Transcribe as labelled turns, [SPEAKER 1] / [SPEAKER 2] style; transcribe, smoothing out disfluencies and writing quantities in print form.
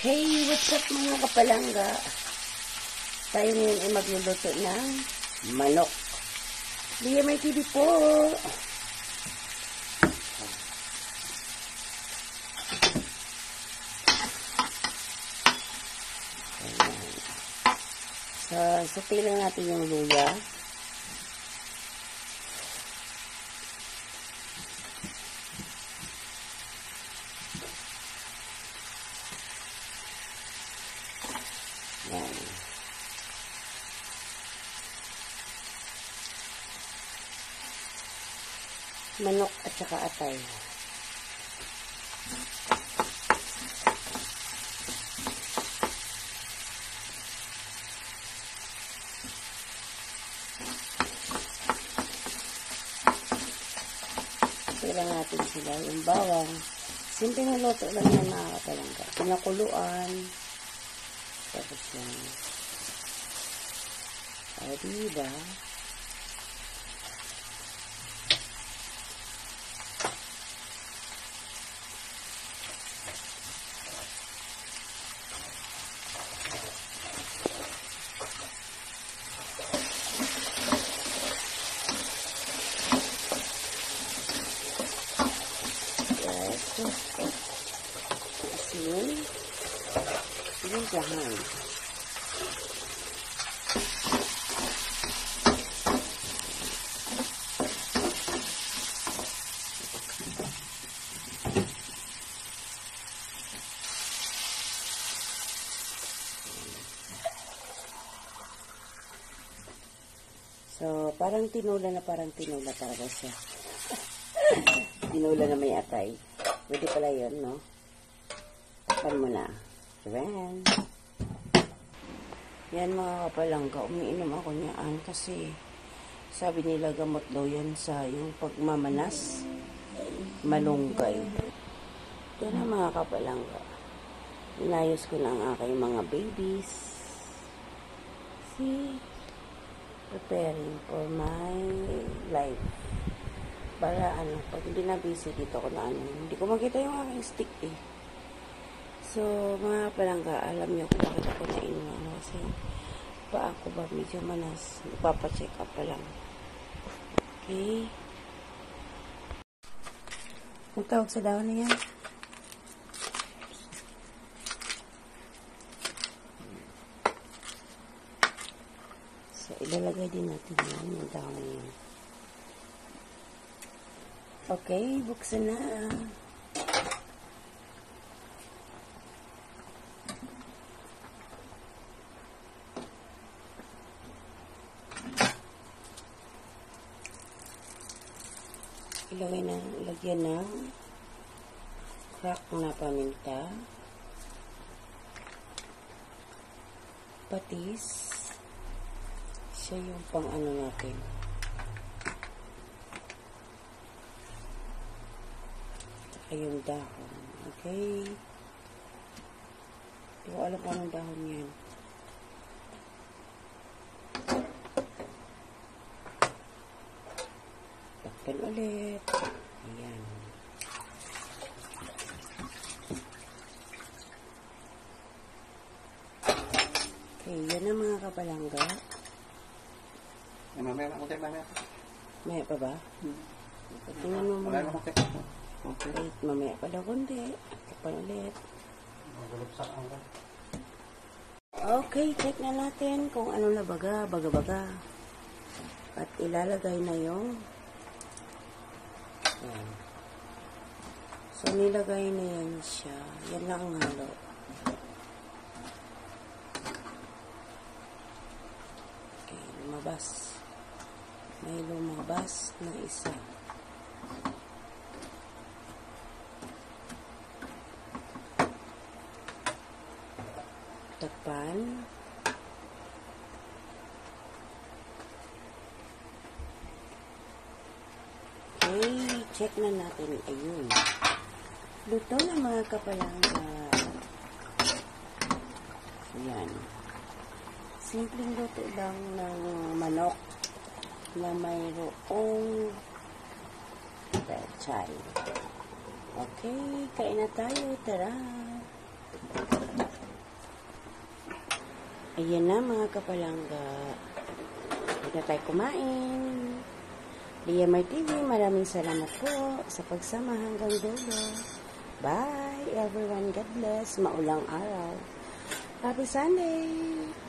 [SPEAKER 1] Hey, what's up mga kapalangga? Tayo ngayon ay magluluto ng manok. BMI TV po! So, sauté lang natin yung luya. Yan. Manok at saka atay. Lang natin sila yung bawang. Simpleng luto lang yan mga kapalangga. Pinakuluan. Tapos yan. O, diba? Asin. Ginjahan. So, parang tinola talaga siya. Tinola na may atay. Pwede pala yun, no? Tapan mo na. Diyan. Yan mga kapalangga. Umiinom ako niyaan kasi sabi nila gamot daw yan sa yung pagmamanas. Malunggay. Ito na mga kapalangga. Inayos ko na ang aking mga babies. See? Preparing for my life. Para pag hindi na busy dito ko na hindi ko makita yung aking stick eh. So, mga palangga, alam niyo kung bakit ako nainom. Kasi, pa ako ba medyo manas. Ipapacheck up pa lang. Okay. Ang tawag sa daon na yan? So, ilalagay din natin yan, yung daon na yan. Okay, buksan na. Lagyan ng crack na paminta, patis, siya yung pang natin. Saka yung dahon. Okay? Hindi ko alam kung anong dahon yan. Takpan ulit. Ayan. Okay, yan na mga kapalangga.
[SPEAKER 2] Mamaya na konti, mamaya.
[SPEAKER 1] Mamaya pa ba? Tingnan mo muna. Wait, mamaya pa daw konti. Takpan ulit. Okay, check na natin kung ano na baga. At ilalagay na yung yan. So, nilagay na yan siya. Yan lang ang halo. Okay, lumabas. May lumabas na isa. Takpan. Okay, check na natin. Ayun. Luto na mga kapalangga. Ayan. Simpleng luto lang ng manok na mayroong pechay. Okay, kain na tayo. Tara! Ayan na mga kapalangga. Huwag na tayo kumain. Lia Mar TV, maraming salamat po sa pagsama hanggang dulo. Bye everyone. God bless. Maulang araw. Happy Sunday!